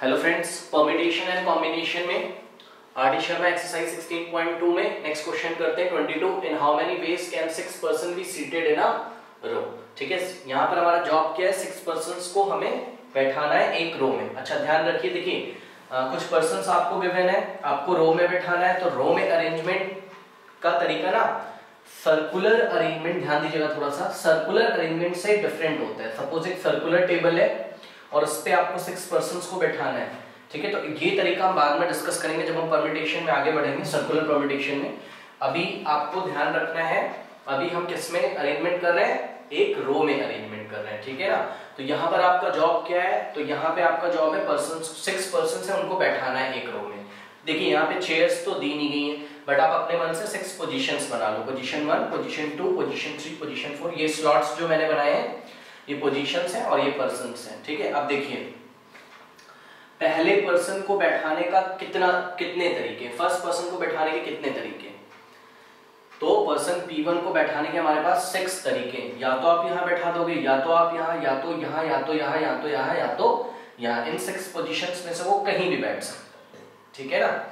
Hello friends, permutation and combination में R D. Sharma exercise 16.2 में next question करते हैं 22। In how many ways can 6 person be seated in a row. ठीक है, यहाँ पर हमारा जॉब क्या है, 6 पर्संस को हमें बैठाना है एक रो में। अच्छा ध्यान रखिए, देखिए कुछ पर्संस आपको गिवन है, आपको रो में बैठाना है, तो रो में अरेंजमेंट का तरीका ना सर्कुलर अरेंजमेंट, ध्यान दीजिएगा थोड़ा सा, सर्कुलर अरेंजमेंट से डिफरेंट होता है। सपोज एक सर्कुलर टेबल है और उस पे आपको 6 पर्संस को बैठाना है। ठीक है, तो ये तरीका हम बाद में डिस्कस करेंगे जब हम परम्यूटेशन में आगे बढ़ेंगे, सर्कुलर परम्यूटेशन में। अभी आपको ध्यान रखना है, अभी हम किस में अरेंजमेंट कर रहे हैं, एक रो में अरेंजमेंट कर रहे हैं। ठीक है ना, तो यहाँ पर आपका जॉब क्या है, तो यहाँ पे आपका जॉब है पर्सन 6 पर्सन है उनको बैठाना है एक रो में। देखिए यहाँ पे चेयर्स तो दी नहीं गई है, बट आप अपने मन से 6 पोजीशंस बना लो, पोजीशन 1, पोजीशन 2, पोजीशन 3, पोजीशन 4। ये स्लॉट्स जो मैंने बनाए हैं ये पोजीशंस हैं और ये पर्सन्स हैं। ठीक है, अब देखिए पहले पर्सन को बैठाने का कितने तरीके, फर्स्ट पर्सन को बैठाने के कितने तरीके, तो पर्सन P1 को बैठाने के हमारे पास 6 तरीके। या तो आप यहाँ बैठा दोगे, या तो आप यहाँ, या तो यहाँ, या तो यहाँ, या तो यहाँ, या तो यहाँ, इन 6 पोजीशंस में से वो कहीं भी बैठ सकते हैं। ठीक है ना,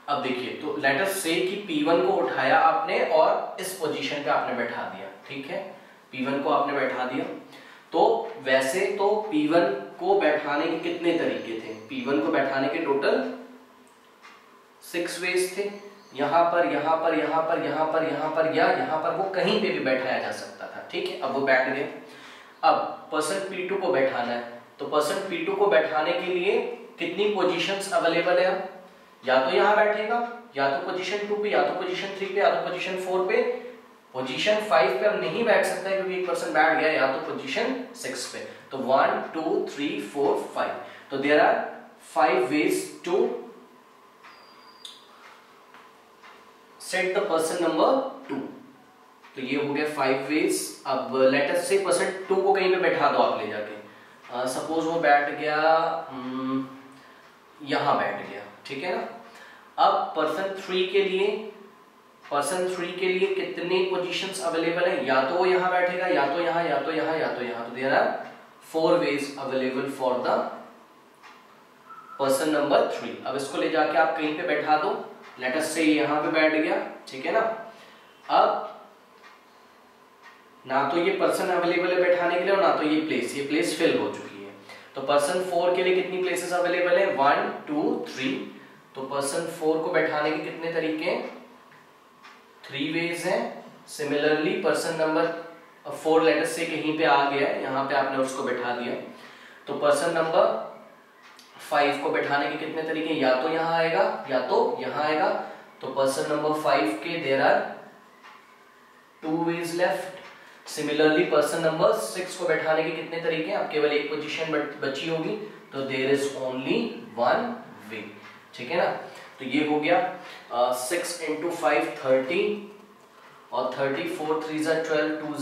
अब देखिए तो लेट अस से कि P1 को उठाया आपने और इस पोजीशन पे आपने बैठा दिया। ठीक है, P1 को आपने बैठा दिया, तो वैसे तो P1 को बैठाने के कितने तरीके थे, P1 को बैठाने के टोटल 6 वेज थे। यहाँ पर, यहाँ पर, यहाँ पर, यहाँ पर, यहाँ पर, या यहाँ पर, वो कहीं पे भी बैठाया जा सकता था। ठीक है, अब वो बैठ गए। अब पर्सन P2 को बैठाना है, तो पर्सन P2 को बैठाने के लिए कितनी पोजीशंस अवेलेबल है, या तो यहाँ बैठेगा, या तो पोजीशन 2 पे, या तो पोजीशन 3 पे, या तो पोजीशन 4 पे। पोजीशन 5 पे अब नहीं बैठ सकता है क्योंकि एक पर्सन बैठ गया, या तो पोजीशन 6 पे। तो 1 2 3 4 5, तो there are 5 ways to set the person number 2। तो ये हो गया 5 वेज। अब लेट अस से पर्सन 2 को कहीं पे बैठा दो आप ले जाके, सपोज वो बैठ गया यहां बैठ गया। ठीक है ना, अब पर्सन 3 के लिए कितने पोजीशंस अवेलेबल है, या तो वो यहाँ बैठेगा, या तो यहाँ, या तो यहाँ, या तो यहाँ। तो there are 4 ways available for the person number 3। अब इसको ले जाके आप कहीं पे बैठा दो, लेट अस से यहाँ पे बैठ गया। ठीक है ना, अब ना तो ये पर्सन अवेलेबल है बैठाने के लिए और ना तो ये प्लेस फिल हो चुकी है। तो पर्सन 4 के लिए कितनी प्लेसेस अवेलेबल है, 1 2 3। तो पर्सन 4 को बैठाने के कितने तरीके हैं, 3 वेज हैं। सिमिलरली पर्सन नंबर 4 लेटर से कहीं पे आ गया है, यहाँ पे आपने उसको बैठा दिया, तो पर्सन नंबर 5 को बैठाने के कितने तरीके, या तो यहाँ आएगा, या तो यहाँ आएगा। तो पर्सन नंबर 5 के there are 2 ways left. Similarly person number 6 को बैठाने के कितने तरीके, अब केवल एक पोजीशन बची होगी, तो देयर इज ओनली 1 वे। ठीक है ना, तो ये हो गया 6 × 5 30 और 30, 4 3 12, 2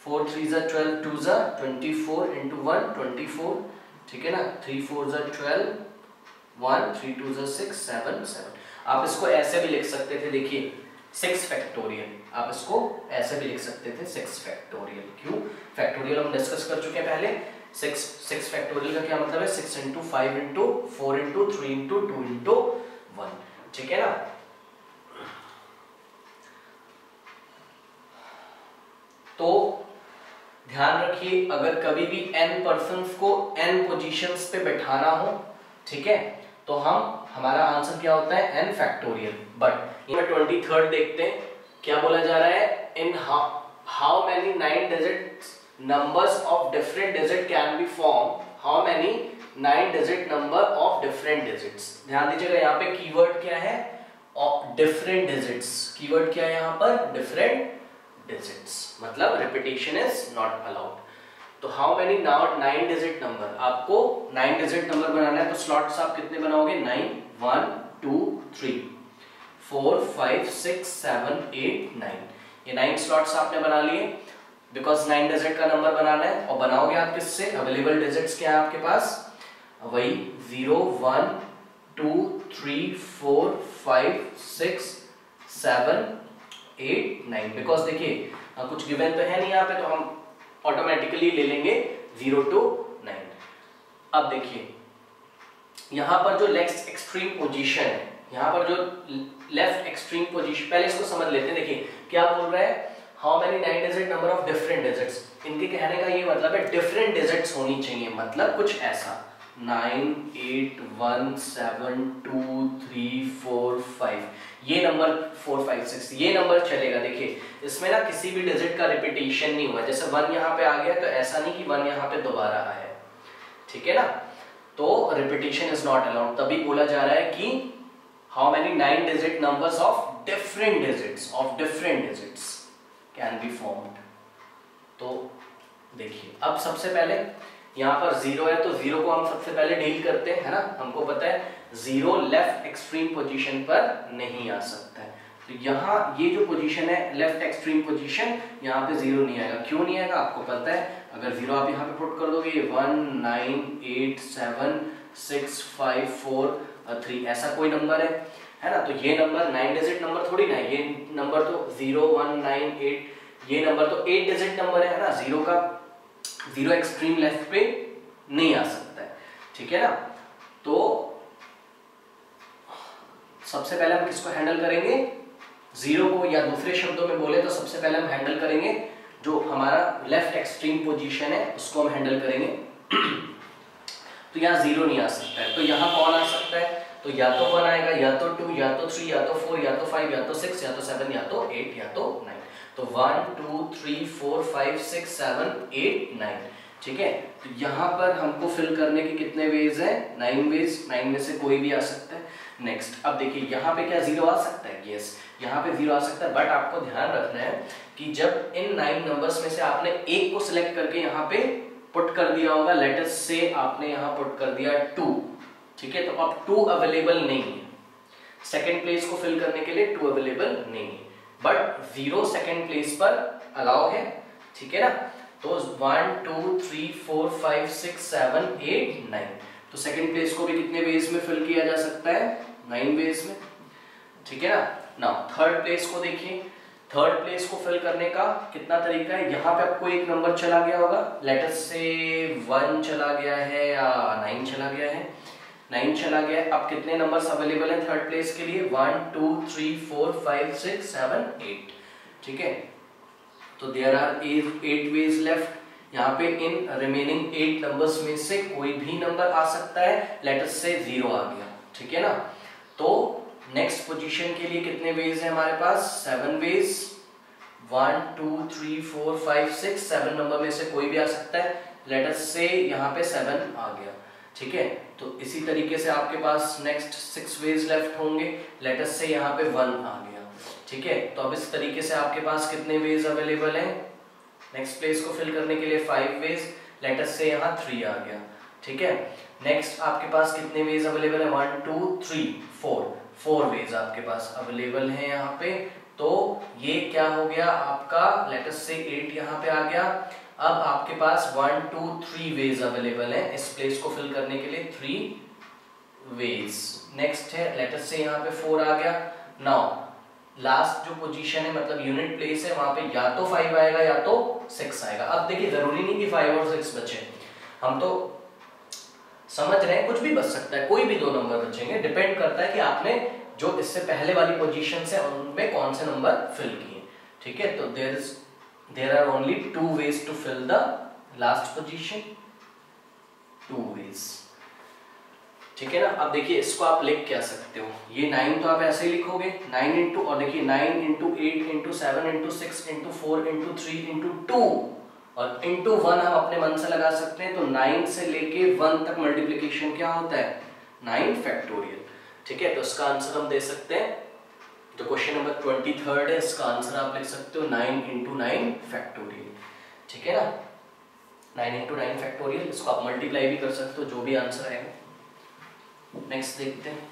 4 3 12, 2 24 × 1 24। ठीक है ना, 3 4 12, 1 3 2 6 7 7। आप इसको ऐसे भी लिख सकते थे, देखिए 6 फैक्टोरियल, आप इसको ऐसे भी लिख सकते थे 6 फैक्टोरियल। क्यों फैक्टोरियल हम डिस्कस कर चुके हैं पहले। 6 फैक्टोरियल का क्या मतलब है, 6 × 5 × 4 × 3 × 2 × 1। ठीक है ना, तो ध्यान रखिए अगर कभी भी n पर्सन्स को n पोजीशंस पे बैठाना हो, ठीक है, तो हमारा आंसर क्या होता है, n फैक्टोरियल। बट इसमें 23rd देखते हैं क्या बोला जा रहा है, इन how many 9 digit numbers of different digit can be formed, how many 9 digit number of different digits। ध्यान दीजिएगा यहाँ पे कीवर्ड क्या है, डिफरेंट डिजिट्स। कीवर्ड क्या है यहाँ पर, डिफरेंट डिजिट्स, मतलब रिपीटेशन इज नॉट अलाउड। तो हाउ मेनी 9 डिजिट नंबर, आपको 9 डिजिट नंबर बनाना है, तो स्लॉट्स आप कितने बनाओगे, 9 1 2 3 4 5 6 7 8 9। ये 9 स्लॉट्स आपने बना लिए, बिकॉज 9 डिजिट का नंबर बनाना है। और बनाओगे आप किससे, अवेलेबल डिजिट्स क्या है आपके पास, वही 0 1 2 3 4 5 6 7 8 9। बिकॉज देखिए कुछ गिवन तो है नहीं यहाँ पे, तो हम ऑटोमेटिकली ले लेंगे 0 to 9। अब देखिए यहाँ पर जो लेफ्ट एक्सट्रीम पोजीशन है, यहाँ पर जो लेफ्ट एक्सट्रीम पोजीशन, पहले इसको समझ लेते हैं। देखिए क्या बोल रहा है, how many 9 digit number of different digits. इनके कहने का ये मतलब है डिफरेंट डिजिट्स होनी चाहिए, मतलब कुछ ऐसा 9 8 1 7 2 3 4 5, ये नंबर 4 5 6 ये नंबर चलेगा। देखिए इसमें ना किसी भी डिजिट का रिपीटेशन नहीं हुआ, जैसे 1 यहाँ पे आ गया तो ऐसा नहीं कि 1 यहाँ पे दोबारा आया, ठीक है ना, तो रिपीटेशन इज नॉट अलाउड। तभी बोला जा रहा है कि how many 9 digit numbers of different digits can be formed. तो देखिए अब सबसे पहले यहाँ पर 0 है तो 0 को हम सबसे पहले डील करते हैं, है ना। हमको पता है 0 लेफ्ट एक्सट्रीम पोजीशन पर नहीं आ सकता है, तो यहाँ ये जो पोजीशन है लेफ्ट एक्सट्रीम पोजीशन, यहाँ पे 0 नहीं आएगा। क्यों नहीं आएगा आपको पता है, अगर 0 आप यहाँ पे पुट कर दोगे 1 9 8 7 6 5 4 3 ऐसा कोई नंबर है ना, तो ये नंबर 9 डिजिट नंबर थोड़ी ना है, ये नंबर तो 0 1 9 8, ये नंबर तो 8 डिजिट नंबर है ना। 0 का 0 एक्सट्रीम लेफ्ट पे नहीं आ सकता है, ठीक है ना। तो सबसे पहले हम किसको हैंडल करेंगे, 0 को, या दूसरे शब्दों में बोले तो सबसे पहले हम हैंडल करेंगे जो हमारा लेफ्ट एक्सट्रीम पोजीशन है उसको हम हैंडल करेंगे। तो यहाँ 0 नहीं आ सकता है, तो यहाँ कौन आ सकता है, तो या तो 1 आएगा, या तो 2, या तो 3, या तो 4, या तो 5, या तो 6, या तो 7, या तो 8, या तो 9। तो 1 2 3 4 5 6 7 8 9, ठीक है। तो यहाँ पर हमको फिल करने के कितने वेज हैं, 9 वेज, 9 में से कोई भी आ सकता है। नेक्स्ट अब देखिए यहाँ पे क्या 0 आ सकता है, यस यहाँ पे 0 आ सकता है, बट आपको ध्यान रखना है कि जब इन 9 नंबर्स में से आपने एक को सिलेक्ट करके यहाँ पे पुट कर दिया होगा, लेटस से आपने यहाँ पुट कर दिया 2, ठीक है, तो अब 2 अवेलेबल नहीं है, सेकेंड प्लेस को फिल करने के लिए 2 अवेलेबल नहीं है, बट 0 सेकेंड प्लेस पर अलाउ है, ठीक है ना। तो 1 2 3 4 5 6 7 8 9, तो सेकेंड प्लेस को भी कितने वेज में फिल किया जा सकता है, 9 वेज में, ठीक है ना। नाउ थर्ड प्लेस को देखिए, थर्ड प्लेस को फिल करने का कितना तरीका है, यहाँ पे आपको एक नंबर चला गया होगा, लेटर से 1 चला गया है या 9 चला गया है, 9 चला गया है। अब कितने नंबर्स अवेलेबल हैं थर्ड प्लेस के लिए, 1 2 3 4 5 6 7 8, ठीक है। तो देयर आर 8 वेज लेफ्ट, यहाँ पे इन रिमेनिंग 8 नंबर्स में से कोई भी नंबर आ सकता है, लेटर से 0 आ गया, ठीक है ना। तो नेक्स्ट पोजीशन के लिए कितने वेज है हमारे पास, 7 वेज, 1 2 3 4 5 6 7 नंबर में से कोई भी आ सकता है, लेटर से यहाँ पे 7 आ गया, ठीक है। तो इसी तरीके से आपके पास नेक्स्ट 6 वेज लेफ्ट होंगे, लेटर से यहाँ पे 1 आ गया, ठीक है। तो अब इस तरीके से आपके पास कितने वेज अवेलेबल हैं, नेक्स्ट प्लेस को फिल करने के लिए 5 वेज, लेटर से यहाँ 3 आ गया, ठीक है। नेक्स्ट आपके पास कितने वेज अवेलेबल है, 1 2 3 4 वेज आपके पास अवेलेबल हैं यहाँ पे। तो ये क्या हो गया आपका, लेटर से 8 यहाँ पे आ गया। अब आपके पास 1 2 3 वेज अवेलेबल है इस प्लेस को फिल करने के लिए, 3 वेज। नेक्स्ट है लेटर से यहाँ पे 4 आ गया। नाउ लास्ट जो पोजीशन है मतलब यूनिट प्लेस है, वहां पे या तो 5 आएगा या तो 6 आएगा। अब देखिए जरूरी नहीं कि 5 और 6 बचे, हम तो समझ रहे हैं कुछ भी बच सकता है, कोई भी 2 नंबर बचेंगे, डिपेंड करता है कि आपने जो इससे पहले वाली पोजीशन से उनमें कौन से नंबर फिल किए, ठीक है। तो there are only 2 ways to fill the last position, 2 ways, ठीक है ना। अब देखिए इसको आप लिख क्या सकते हो, ये 9 तो आप ऐसे ही लिखोगे 9 इंटू, और देखिए 9 into 8 into 7 into 6 into 4 into 3 into 2 और इंटू 1 हम अपने मन से लगा सकते हैं। तो 9 से लेके 1 तक मल्टीप्लिकेशन क्या होता है, 9 फैक्टोरियल, ठीक है। तो इसका आंसर हम दे सकते हैं, जो क्वेश्चन नंबर 23 है इसका आंसर आप लिख सकते हो 9 इंटू 9 फैक्टोरियल, ठीक है ना। 9 इंटू 9 फैक्टोरियल, इसको आप मल्टीप्लाई भी कर सकते हो, जो भी आंसर आएगा। नेक्स्ट देखते हैं,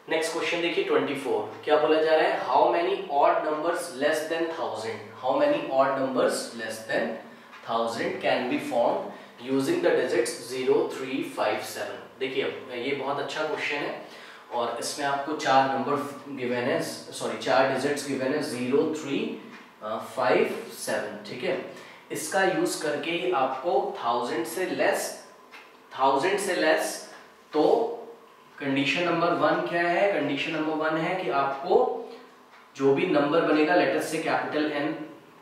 नेक्स्ट क्वेश्चन देखिए 24, क्या बोला जा रहा है, how many odd numbers less than 1000, how many odd numbers less than 1000 can be formed using the digits 0 3 5 7। देखिए ये बहुत अच्छा क्वेश्चन है और इसमें आपको 4 नंबर गिवन है, सॉरी 4 डिजिट्स गिवन है 0 3 5 7, ठीक है। इसका यूज करके आपको 1000 से लेस 1000 से लेस, तो कंडीशन नंबर 1 क्या है? कंडीशन नंबर 1 है कि आपको जो भी नंबर बनेगा, लेटर से कैपिटल N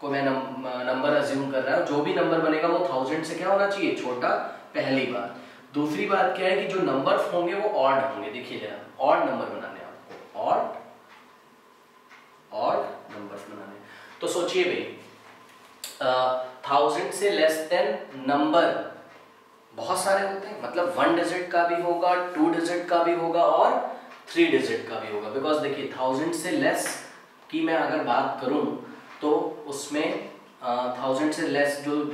को मैं नंबर अज्यूम कर रहा हूं, जो भी नंबर बनेगा वो 1000 से क्या होना चाहिए? छोटा, पहली बात। दूसरी बात क्या है कि जो नंबर्स होंगे वो ऑड होंगे। देखिए जरा, ऑड नंबर बनाने आपको, ऑड नंबर्स बनाने। तो सोचिए भाई, 1000 से लेस देन नंबर बहुत सारे होते हैं, मतलब 1 डिजिट का भी होगा, 2 डिजिट का भी होगा और 3 डिजिट का भी होगा। बिकॉज देखिए 1000 से लेस की मैं अगर बात करूं तो उसमें 1000 से लेस जो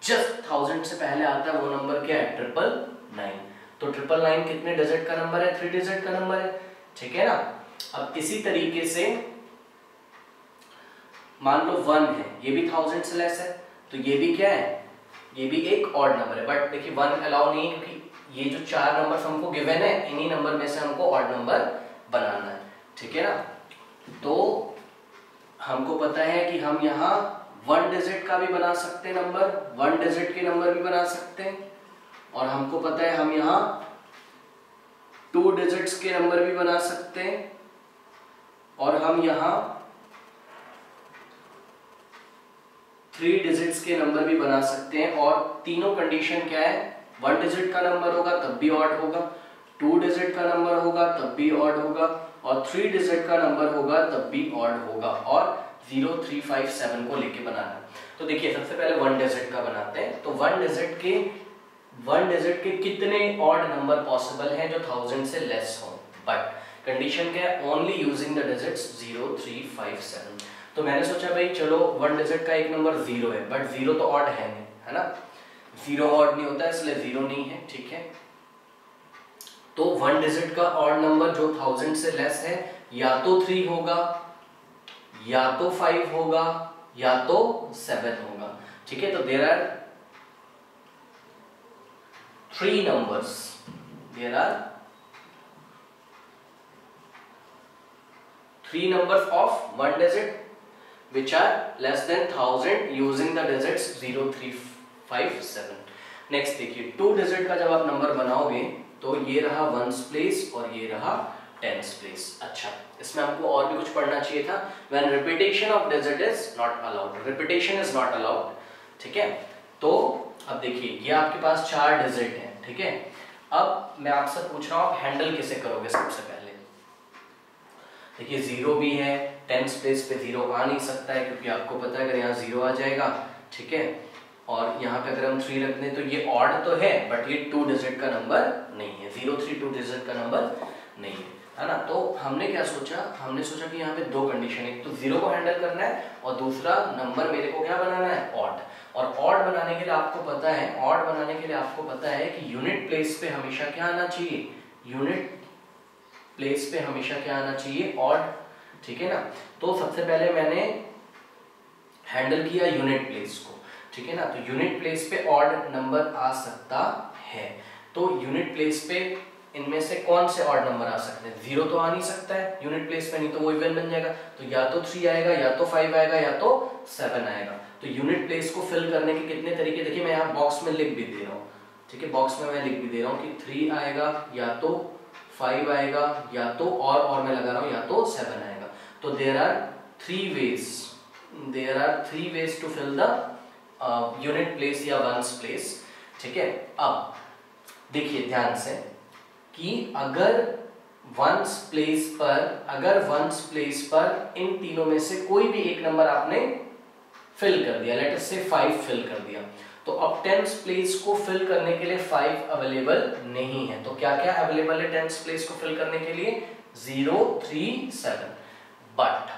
जस्ट 1000 से पहले आता है वो नंबर क्या है? 999। तो 999 कितने डिजिट का नंबर है? 3 डिजिट का नंबर है, ठीक है ना। अब इसी तरीके से मान लो 1 है, ये भी 1000 से लेस है, तो ये भी क्या है? ये भी एक ऑड नंबर है। बट देखिए 1 अलाउ नहीं है, क्योंकि ये जो 4 नंबर हमको गिवन है, इन्हीं नंबर में से हमको ऑड नंबर बनाना है, ठीक है ना। तो हमको पता है कि हम यहाँ 1 डिजिट का भी बना सकते हैं नंबर, 1 डिजिट के नंबर भी बना सकते हैं, और हमको पता है हम यहाँ 2 डिजिट्स के नंबर भी बना सकते हैं, और हम यहाँ 3 डिजिट्स के नंबर भी बना सकते हैं। और तीनों कंडीशन क्या है? 1 डिजिट का नंबर होगा तब भी ऑड होगा, 2 डिजिट का नंबर होगा तब भी ऑड होगा, और 3 डिजिट का नंबर होगा तब भी ऑड होगा, और 0, 3, 5, 7 को लेके बनाना है। तो देखिए सबसे पहले 1 डिजिट का बनाते हैं। तो 1 डिजिट के कितने ऑड नंबर पॉसिबल हैं जो 1000 से लेस हो? बट कंडीशन क्या है? Only using the digits 0, 3, 5, 7। तो मैंने सोचा भाई चलो 1 डिजिट का एक नंबर 0 है, बट 0 तो ऑड है ना, 0 ऑड नहीं होता, इसलिए 0 नहीं है, ठीक है। तो 1 डिजिट का ऑड नंबर जो 1000 से लेस है, या तो 3 होगा, या तो 5 होगा, या तो 7 होगा, ठीक है। तो there are 3 numbers, there are 3 numbers of 1 digit which are less than 1000 using the digits 0, 3, 5, 7। Next देखिए 2 डिजिट का जब आप नंबर बनाओगे तो ये रहा 1s प्लेस और ये रहा 10s प्लेस। अच्छा, इसमें हमको और भी कुछ पढ़ना चाहिए था। When repetition of digit is not allowed, repetition is not allowed, ठीक है। तो अब देखिए ये आपके पास 4 डिजिट हैं, ठीक है। अब मैं आपसे पूछ रहा हूँ हैंडल कैसे करोगे? सबसे पहले देखिए 0 भी है, 10s प्लेस पे 0 आ नहीं सकता है क्योंकि आपको पता है अगर यहाँ 0 आ जाएगा, ठीक है, और यहाँ पे अगर हम 3 रख दें तो ये ऑड तो है बट ये 2 डिजिट का नंबर नहीं है, 0, 3 2 डिजिट का नंबर नहीं है ना। तो हमने क्या सोचा? हमने सोचा कि यहाँ पे 2 कंडीशन, एक तो 0 को हैंडल करना है और दूसरा नंबर मेरे को क्या बनाना है? ऑड। और ऑड बनाने के लिए आपको पता है, ऑड बनाने के लिए आपको पता है कि यूनिट प्लेस पे हमेशा क्या आना चाहिए? यूनिट प्लेस पे हमेशा क्या आना चाहिए? ऑड, ठीक है ना। तो सबसे पहले मैंने हैंडल किया यूनिट प्लेस को, ठीक है ना। तो यूनिट प्लेस पे ऑड नंबर आ सकता है, तो यूनिट प्लेस पे इनमें से कौन से ऑड नंबर आ सकते हैं? 0 तो आ नहीं सकता है यूनिट प्लेस पे, नहीं तो वो इवन बन जाएगा। तो या तो 3 आएगा, या तो 5 आएगा, या तो 7 आएगा। तो यूनिट प्लेस को फिल करने के कितने तरीके, देखिए मैं यहाँ बॉक्स में लिख भी दे रहा हूँ, ठीक है, बॉक्स में मैं लिख भी दे रहा हूँ कि 3 आएगा, या तो 5 आएगा, या तो और मैं लगा रहा हूँ या तो 7 आएगा। तो there are 3 ways to fill the unit place या 1s प्लेस, ठीक है। अब देखिए ध्यान से कि अगर 1s प्लेस पर इन तीनों में से कोई भी एक नंबर आपने फिल कर दिया, लेट अस से 5 फिल कर दिया, तो अब 10s प्लेस को फिल करने के लिए 5 अवेलेबल नहीं है। तो क्या क्या अवेलेबल है 10s प्लेस को फिल करने के लिए? 0, 3, 7। बट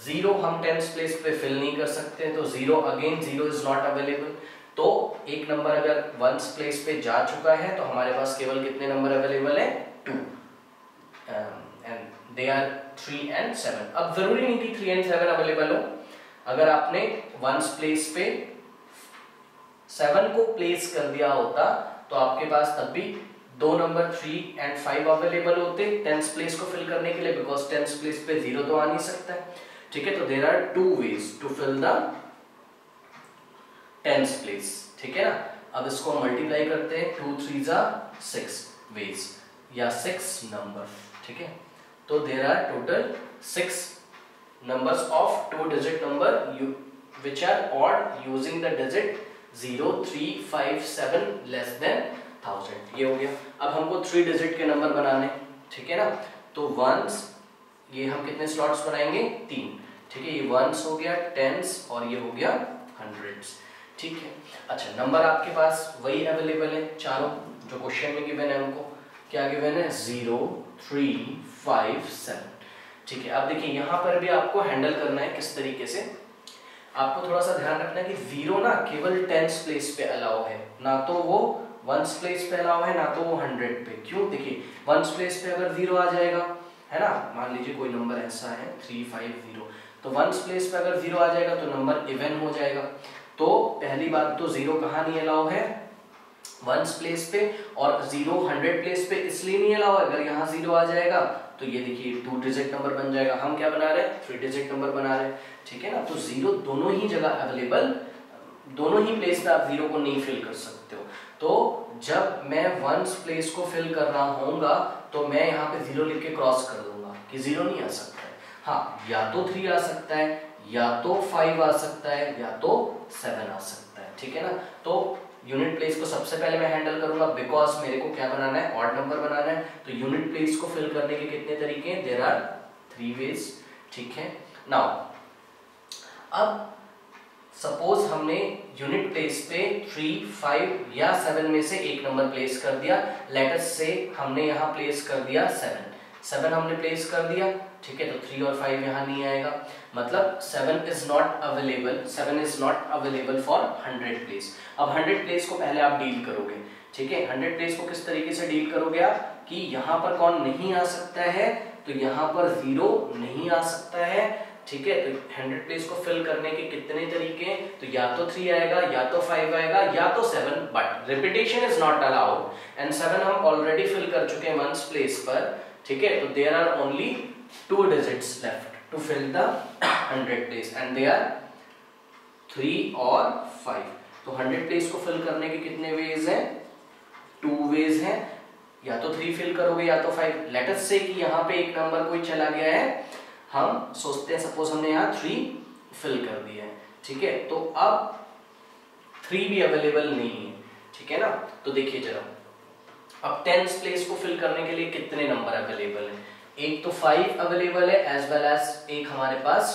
0 हम 10s प्लेस पे फिल नहीं कर सकते, तो 0 इज नॉट अवेलेबल। तो एक नंबर अगर 1s प्लेस पे जा चुका है तो हमारे पास केवल कितने नंबर अवेलेबल है? 2, एंड दे आर 3 and 7। अब जरूरी नहीं कि 3 and 7 अवेलेबल हो, अगर आपने 1s प्लेस पे 7 को प्लेस कर दिया होता तो आपके पास तब भी 2 नंबर 3 and 5 अवेलेबल होते 10s प्लेस को फिल करने के लिए, बिकॉज 10s प्लेस पे 0 तो आ नहीं सकता है, ठीक है। तो there are 2 ways to fill the 10s place, ठीक है ना। अब इसको मल्टीप्लाई करते हैं, 2 3 जा 6 वेज या 6 नंबर, ठीक है। तो there are total 6 numbers of 2-digit number which are odd using the digit 0 3 5 7 less than 1000। ये हो गया। अब हमको 3 डिजिट के नंबर बनाने, ठीक है ना। तो वंस, ये हम कितने स्लॉट्स बनाएंगे, 3, ठीक है। ये वंस हो गया, टेंस और ये हो गया हंड्रेड्स, ठीक है। अच्छा, नंबर आपके पास वही अवेलेबल है चारों जो क्वेश्चन में गिवन है। हमको क्या गिवन है, 0 3 5 7, ठीक है। अब देखिए यहाँ पर भी आपको हैंडल करना है किस तरीके से। आपको थोड़ा सा ध्यान रखना है कि 0 ना केवल टेंस प्लेस पे अलाउ है, ना तो वो वंस प्लेस पे अलाउ है, ना तो वो 100 पे। क्यों, देखिए वंस प्लेस पे अगर 0 आ जाएगा, है ना, मान लीजिए कोई नंबर ऐसा है 350, तो वंस प्लेस पे अगर 0 आ जाएगा तो नंबर इवन हो जाएगा। तो पहली बात तो 0 कहाँ नहीं अलाउ है, वंस प्लेस पे, और 0 100 प्लेस पे इसलिए नहीं अलाउ है, अगर यहाँ 0 आ जाएगा तो ये देखिए 2 डिजिट नंबर बन जाएगा। हम क्या बना रहे हैं, 3 डिजिट नंबर बना रहे हैं, ठीक है ना। तो 0 दोनों ही जगह अवेलेबल, दोनों ही प्लेस पे आप 0 को नहीं फिल कर सकते हो। तो जब मैं वंस प्लेस को फिल कर रहा होऊंगा तो मैं यहाँ पे 0 लिख के क्रॉस कर दूंगा कि 0 नहीं आ सकता है। हाँ, या तो 3 आ सकता है, या तो 5 आ सकता है, या तो 7 आ सकता है, ठीक है ना। तो यूनिट प्लेस को सबसे पहले मैं हैंडल करूंगा, बिकॉज मेरे को क्या बनाना है, ऑड नंबर बनाना है। तो यूनिट प्लेस को फिल करने के कितने तरीके हैं, देयर आर 3 वेज, ठीक है। नाउ अब सपोज हमने यूनिट प्लेस पे 3 5 या 7 में से एक नंबर प्लेस कर दिया। लेट अस से हमने यहाँ प्लेस कर दिया 7 हमने प्लेस कर दिया, ठीक है। तो 3 और 5 यहाँ नहीं आएगा, मतलब 7 is not available for 100 place. अब 100 प्लेस को पहले आप डील करोगे, ठीक है। 100 प्लेस को किस तरीके से डील करोगे आप, कि यहाँ पर कौन नहीं आ सकता है, तो यहाँ पर 0 नहीं आ सकता है, ठीक है। तो 100 प्लेस को फिल करने के कितने तरीके हैं, तो या तो 3 आएगा, या तो 5 आएगा, या तो 7, but repetition is not allowed and 7 हम ऑलरेडी फिल कर चुके हैं वंस प्लेस पर, ठीक है। तो there are only 2 digits left to fill the 100 place and they are 3 और 5। तो 100 प्लेस को फिल करने के कितने वेज हैं, 2 वेज हैं, या तो 3 फिल करोगे या तो 5। लेट अस से कि यहाँ पे एक नंबर कोई चला गया है, हम सोचते हैं सपोज हमने यहाँ 3 फिल कर दिया है, ठीक है। तो अब 3 भी अवेलेबल नहीं है, ठीक है ना। तो देखिए जरा, अब 10th प्लेस को फिल करने के लिए कितने नंबर अवेलेबल है, एक तो 5 अवेलेबल है, एज वेल एज एक हमारे पास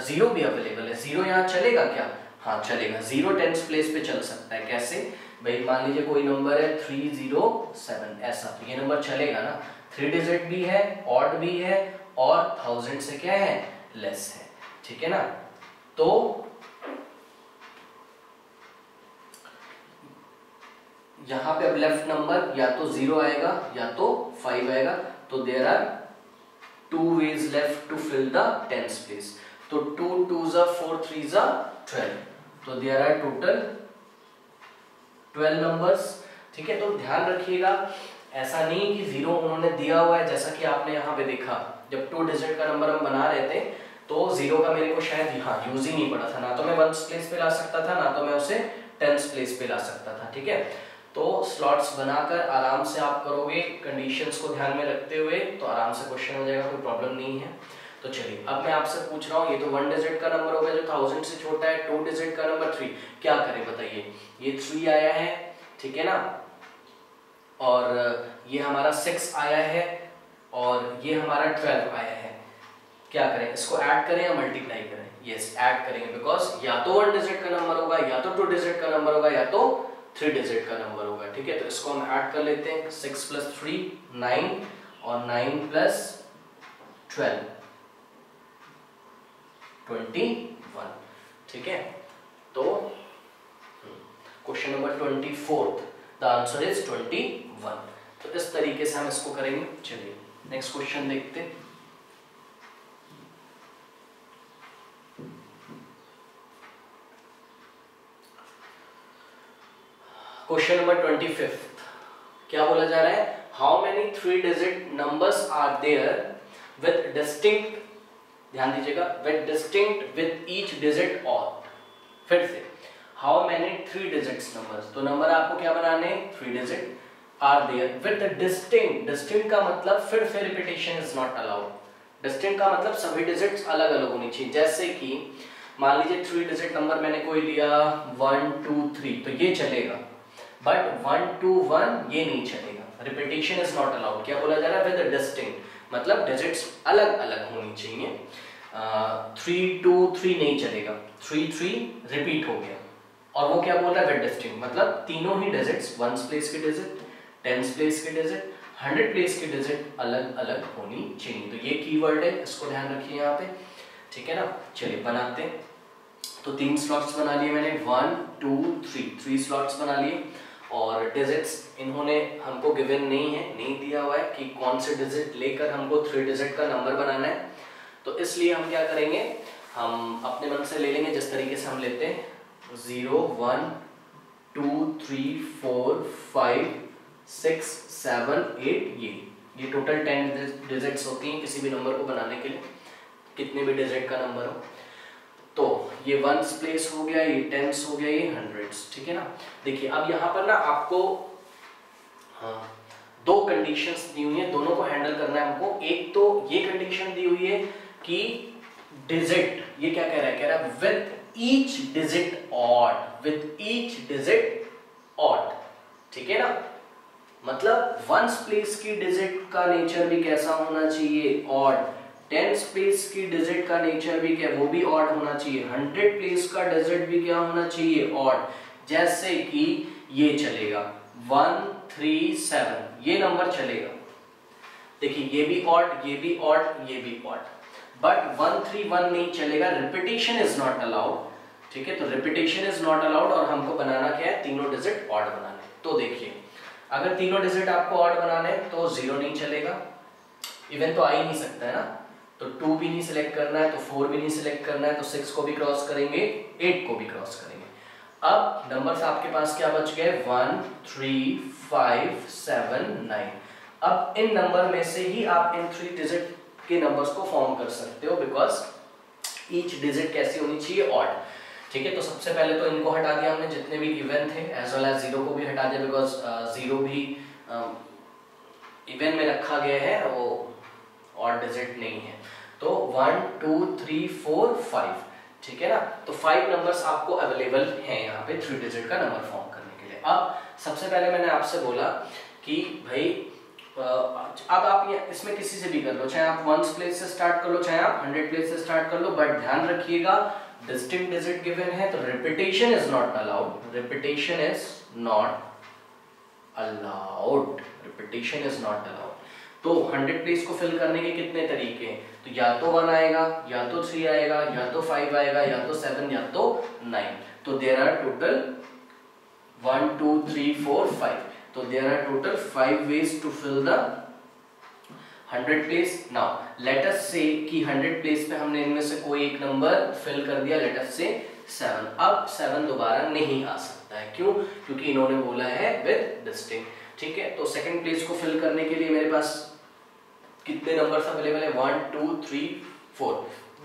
0 भी अवेलेबल है। 0 यहाँ चलेगा क्या, हाँ चलेगा, 0 10th प्लेस पे चल सकता है। कैसे भाई, मान लीजिए कोई नंबर है 307 ऐसा, तो ये नंबर चलेगा ना, 3 डिजिट भी है, ऑड भी है, और 1000 से क्या है, लेस है, ठीक है ना। तो यहां पे अब लेफ्ट नंबर या तो 0 आएगा या तो 5 आएगा। तो there are 2 ways left to fill the 10th place. तो 2 2 4 3 12, तो देयर आर टोटल 12 नंबर्स, ठीक है। तो ध्यान रखिएगा, ऐसा नहीं कि 0 उन्होंने दिया हुआ है, जैसा कि आपने यहाँ पे देखा जब 2 डिजिट का नंबर हम बना रहे थे तो 0 का मेरे को शायद यहाँ यूज ही नहीं पड़ा था, ना तो मैं वंस प्लेस पे ला सकता था, ना तो मैं उसे 10th प्लेस पे ला सकता था, ठीक है। तो स्लॉट्स बनाकर आराम से आप करोगे कंडीशंस को ध्यान में रखते हुए, तो आराम से क्वेश्चन हो जाएगा, कोई प्रॉब्लम नहीं है। तो चलिए अब मैं आपसे पूछ रहा हूँ, ये तो 1 डिजिट का नंबर हो गया जो 1000 से छोटा है, 2 डिजिट का नंबर 3, क्या करें बताइए। ये 3 आया है, ठीक है ना, और ये हमारा 6 आया है, और ये हमारा 12 आया है। क्या करें, इसको ऐड करें या मल्टीप्लाई करें, यस ऐड करेंगे, बिकॉज या तो 1 डिजिट का नंबर होगा, या तो 2 डिजिट का नंबर होगा, या तो 3 डिजिट का नंबर होगा, ठीक है। तो इसको हम ऐड कर लेते हैं, 6 + 3 9, और 9 + 12 21, ठीक है। तो question number 24, the answer is 21। तो इस तरीके से हम इसको करेंगे। चलिए नेक्स्ट क्वेश्चन देखते हैं। क्वेश्चन नंबर 25, क्या बोला जा रहा है, how many 3 digit numbers are there with distinct, ध्यान दीजिएगा, with distinct with each digit odd. फिर से, हाउ मैनी 3 डिजिट्स नंबर्स, तो नंबर आपको क्या बनाने हैं 3 digit are there with distinct, distinct का मतलब फिर से repetition is not allowed, distinct का मतलब सभी डिजिट्स अलग अलग होनी चाहिए। जैसे कि मान लीजिए 3 डिजिट नंबर मैंने कोई लिया 1 2 3 तो ये चलेगा, बट 1 2 1 ये नहीं चलेगा, रिपीटेशन इज नॉट अलाउड। क्या बोला जा रहा है विद डिस्टिंक्ट, मतलब डिजिट्स अलग अलग होनी चाहिए। 3 2 3 नहीं चलेगा, 3 3 रिपीट हो गया, और वो क्या बोल रहा है विद डिस्टिंक्ट, मतलब तीनों ही डिजिट्स 1s प्लेस की डिजिट, 10s प्लेस की डिजिट, 100 प्लेस की डिजिट अलग अलग होनी चाहिए। तो ये कीवर्ड है, इसको ध्यान रखिए यहाँ पे, ठीक है ना। चलिए बनाते हैं। तो 3 स्लॉट्स बना लिए मैंने, 1 2 3 स्लॉट्स बना लिए, और डिजिट्स इन्होंने हमको गिवन नहीं है, नहीं दिया हुआ है कि कौन से डिजिट लेकर हमको 3 डिजिट का नंबर बनाना है। तो इसलिए हम क्या करेंगे, हम अपने मन से ले लेंगे जिस तरीके से हम लेते हैं 0 1 2 3 4 5 6 7 8, ये टोटल 10 डिजिट्स होती हैं किसी भी नंबर को बनाने के लिए, कितने भी डिजिट का नंबर हो। तो ये 1s प्लेस हो गया, ये 10s हो गया, ये 100s, ठीक है ना। देखिए अब यहाँ पर ना आपको दो कंडीशंस दी हुई है, दोनों को हैंडल करना है हमको। एक तो ये कंडीशन दी हुई है कि डिजिट, ये क्या कह रहा है with each digit odd, with each digit odd, ठीक है ना। मतलब 1s प्लेस की डिजिट का नेचर भी कैसा होना चाहिए, ऑड। 10s प्लेस की डिजिट का नेचर भी क्या, वो भी ऑड होना चाहिए। 100 प्लेस का डिजिट भी क्या होना चाहिए, ऑड। जैसे कि ये चलेगा 1 3 7, ये नंबर चलेगा। देखिए ये भी ऑड, ये भी ऑड, ये भी ऑड, बट 1 3 1 नहीं चलेगा, रिपीटेशन इज नॉट अलाउड, ठीक है। तो रिपीटेशन इज नॉट अलाउड, और हमको बनाना क्या है, तीनों डिजिट ऑड बनाने। तो देखिए अगर तीनों डिजिट आपको ऑड बनाने तो 0 नहीं चलेगा, इवन तो आ ही नहीं सकता है ना। तो 2 भी नहीं सिलेक्ट करना है, तो 4 भी नहीं सिलेक्ट करना है, तो 6 को भी क्रॉस करेंगे, 8 को भी क्रॉस करेंगे। अब नंबर्स आपके पास क्या बच गए, 1 3 5 7 9। अब इन नंबर में से ही आप इन 3 डिजिट के नंबर्स को फॉर्म कर सकते हो, बिकॉज ईच डिजिट कैसी होनी चाहिए, ऑड, ठीक है। तो सबसे पहले तो इनको हटा दिया हमने, जितने भी इवन थे, एज वेल एज 0 को भी हटा दिया, बिकॉज 0 भी इवन में रखा गया है, वो ऑड डिजिट नहीं है। तो 1 2 3 4 5, ठीक है ना। तो 5 नंबर्स आपको अवेलेबल हैं यहाँ पे 3 डिजिट का नंबर फॉर्म करने के लिए। अब सबसे पहले मैंने आपसे बोला कि भाई अब आप इसमें किसी से भी कर लो, चाहे आप 1s प्लेस से स्टार्ट कर लो, चाहे आप 100 प्लेस से स्टार्ट कर लो, बट ध्यान रखिएगा डिस्टिंक्ट डिजिट गिवन है, तो repetition is not allowed, repetition is not allowed, repetition is not allowed. तो 100 प्लेस को फिल करने के कितने तरीके हैं, तो या तो 1 आएगा, या तो 3 आएगा, या तो 5 आएगा, या तो 7, या तो 9। तो देयर आर टोटल 1 2 3 4 5, तो there are total 5 ways to fill the 100 place. Now let us say कि 100 प्लेस पे हमने इनमें से कोई एक नंबर फिल कर दिया, लेट अस से 7। अब 7 दोबारा नहीं आ सकता है, क्यों, क्योंकि इन्होंने बोला है विद डिस्टिंक्ट, ठीक है। तो सेकंड प्लेस को फिल करने के लिए मेरे पास कितने नंबर्स अवेलेबल है, 1 2 3 4,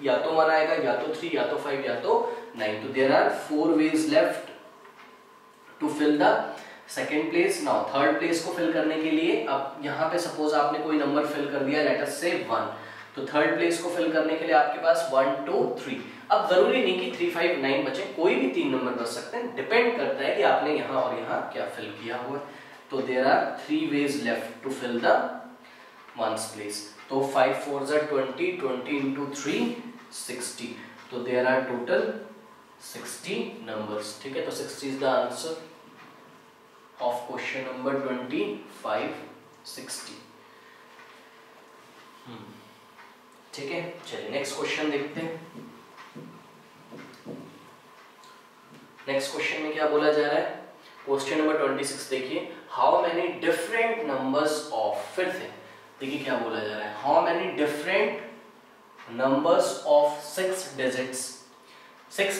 या तो 1 आएगा, या तो 3, या तो 5, या तो 9। तो there are 4 ways left to fill the second place. Now third place को फिल करने के लिए, अब यहाँ पे सपोज आपने कोई नंबर फिल कर दिया, लेट अस से 1, तो थर्ड प्लेस को फिल करने के लिए आपके पास 1 2 3। अब जरूरी नहीं कि 3 5 9 बचे, कोई भी 3 नंबर बच सकते हैं, डिपेंड करता है कि आपने यहाँ और यहाँ क्या फिल किया हुआ है। तो there are 3 ways left to fill the 1s place. तो 5 4 20, 20 into 3 60, तो देयर आर टोटल 60 नंबर्स, ठीक है। तो 60 is the answer of question number 25 60, ठीक है। चलिए नेक्स्ट क्वेश्चन देखते हैं। नेक्स्ट क्वेश्चन में क्या बोला जा रहा है, क्वेश्चन नंबर 26 देखिए, how many different numbers of, फिर से देखिए क्या बोला जा रहा है, how many different numbers of 6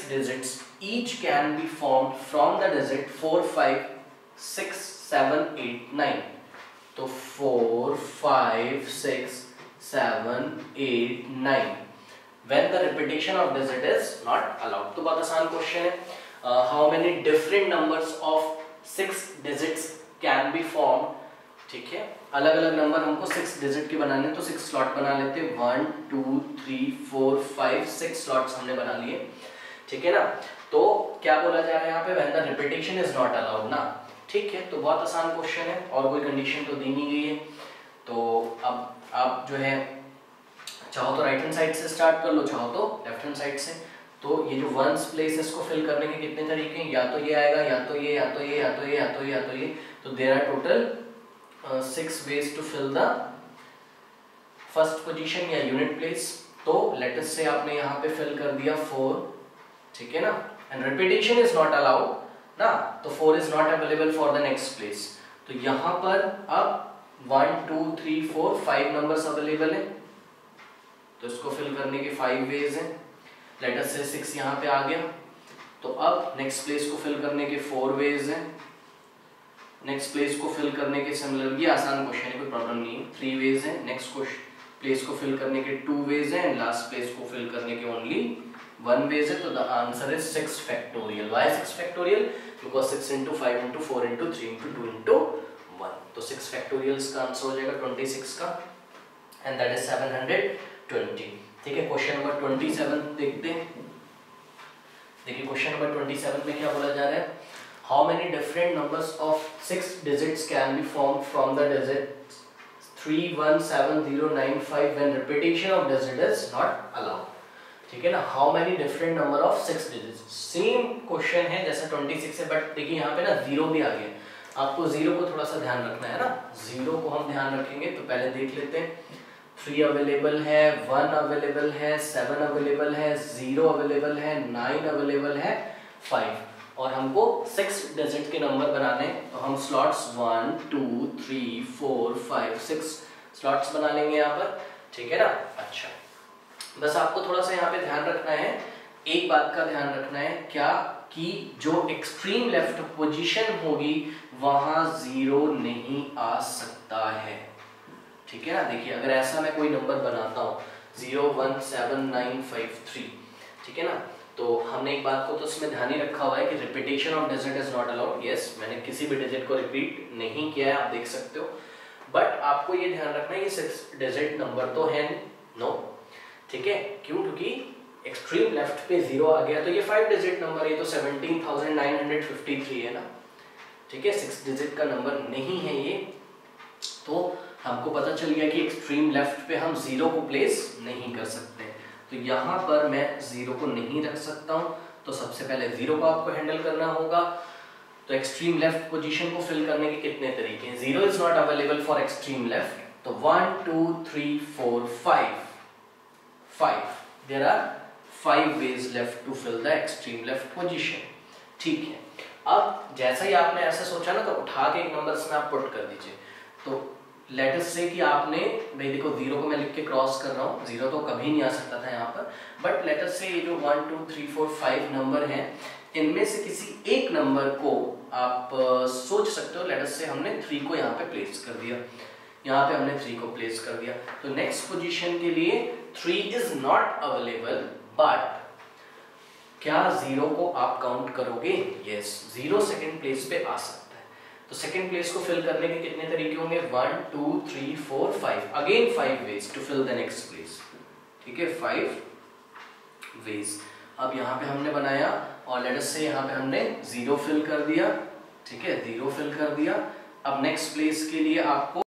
digits each can be formed from the digit 4 5 6 7 8 9। तो 4 5 6 7 8 9 when the repetition of digit is not allowed। तो बहुत आसान क्वेश्चन है। How many different numbers of 6 digits can be form. ठीक है, अलग अलग number हमको 6 डिजिट के बनाने, तो 6 स्लॉट बना लेते हैं। 1 2 3 4 5 6 स्लॉट्स हमने बना लिए। ठीक है ना, तो क्या बोला जा रहा है यहाँ पे, when the repetition is not allowed ना। ठीक है, तो बहुत आसान क्वेश्चन है और कोई कंडीशन तो दी नहीं गई है। तो अब आप जो है चाहो तो राइट हैंड साइड से स्टार्ट कर लो, चाहो तो लेफ्ट हैंड साइड से। तो ये जो वंस प्लेस इसको फिल करने के कितने तरीके हैं, या तो ये आएगा, या तो ये, या तो ये, या तो ये, या तो ये, या तो ये। तो there are total 6 ways to fill the first position या यूनिट प्लेस। तो लेट अस से आपने यहाँ पे फिल कर दिया 4, ठीक है ना, and repetition is not allowed ना, तो 4 is not available for the next place. तो यहाँ पर अब 1 2 3 4 5 नंबर्स अवेलेबल है, तो इसको फिल करने के 5 वेज हैं। लेट अस से 6 यहाँ पे आ गया, तो अब नेक्स्ट प्लेस को फिल करने के 4 वेज हैं। नेक्स्ट प्लेस को फिल करने के सिमिलर, ये आसान क्वेश्चन है, कोई प्रॉब्लम नहीं है, 3 वेज हैं। नेक्स्ट प्लेस को फिल करने के 2 वेज हैं, एंड लास्ट प्लेस को फिल करने के ओनली 1 वेज है। तो the answer is 6 factorial. Why 6 factorial? Because 6 into 5 into 4 into 3 into 2 into 1। तो 6 फैक्टोरियल्स का आंसर हो जाएगा 26 का, एंड दैट इज 720। ठीक है, क्वेश्चन नंबर 27 देखते हैं। देखिए क्वेश्चन नंबर 27 में क्या बोला जा रहा है, how many different numbers of 6 digits can be formed from the digits 3 1 7 0 9 5 when repetition of digit is not allowed। ठीक है ना, how many different number of 6 digits, same question है जैसा 26 है, बट देखिए यहाँ पे ना 0 भी आ गया। आपको 0 को थोड़ा सा ध्यान रखना है ना, 0 को हम ध्यान रखेंगे। तो पहले देख लेते हैं, 3 अवेलेबल है, 1 अवेलेबल है, 7 अवेलेबल है, 0 अवेलेबल है, 9 अवेलेबल है, 5। और हमको 6 डिजिट के नंबर बनाने, तो हम स्लॉट्स 1 2 3 4 5 6 स्लॉट्स बना लेंगे यहाँ पर। ठीक है ना, अच्छा, बस आपको थोड़ा सा यहाँ पे ध्यान रखना है, एक बात का ध्यान रखना है, क्या कि जो एक्सट्रीम लेफ्ट पोजीशन होगी वहां 0 नहीं आ सकता है। ठीक है ना, देखिए अगर ऐसा मैं कोई नंबर बनाता हूँ 0 1 7 9 5 3, ठीक है ना, तो हमने एक बात को तो उसमें ध्यान ही रखा हुआ है कि repetition of digit is not allowed. Yes, मैंने किसी भी डिजिट को रिपीट नहीं किया है, आप देख सकते हो, बट आपको ये ध्यान रखना है ये 6 डिजिट नंबर तो है नो। ठीक है, क्यों? क्योंकि एक्सट्रीम लेफ्ट पे 0 आ गया, तो ये 5 डिजिट नंबर है, तो 17,953 है ना। ठीक है, 6 डिजिट का नंबर नहीं है ये, तो हमको पता चल गया कि एक्सट्रीम लेफ्ट पे हम 0 को प्लेस नहीं कर सकते। तो यहाँ पर मैं 0 को नहीं रख सकता हूँ, तो सबसे पहले 0 को आपको हैंडल करना होगा। तो एक्सट्रीम लेफ्ट पोजीशन को फिल करने के कितने तरीके हैं, 0 is not available for extreme left, तो 1 2 3 4 5 there are 5 ways left to fill the extreme left position। ठीक है, अब जैसा ही आपने ऐसे सोचा ना, तो उठा के एक नंबर इसमें आप पुट कर दीजिए। तो लेट अस से कि आपने, भाई देखो 0 को मैं लिख के क्रॉस कर रहा हूँ, 0 तो कभी नहीं आ सकता था यहाँ पर, बट लेट अस से ये जो 1 2 3 4 5 नंबर हैं, इनमें से किसी एक नंबर को आप सोच सकते हो। लेट अस से हमने 3 को यहाँ पे प्लेस कर दिया, यहाँ पे हमने 3 को प्लेस कर दिया, तो नेक्स्ट पोजीशन के लिए 3 इज नॉट अवेलेबल, बट क्या 0 को आप काउंट करोगे? यस, 0 सेकंड प्लेस पे आ सकता है। तो सेकंड प्लेस को फिल करने के कितने तरीके होंगे, 1 2 3 4 5, again 5 ways to fill the next place. ठीक है, 5 ways। अब यहाँ पे हमने बनाया, और लेट अस से यहाँ पे हमने 0 फिल कर दिया। ठीक है, 0 फिल कर दिया। अब नेक्स्ट प्लेस के लिए आपको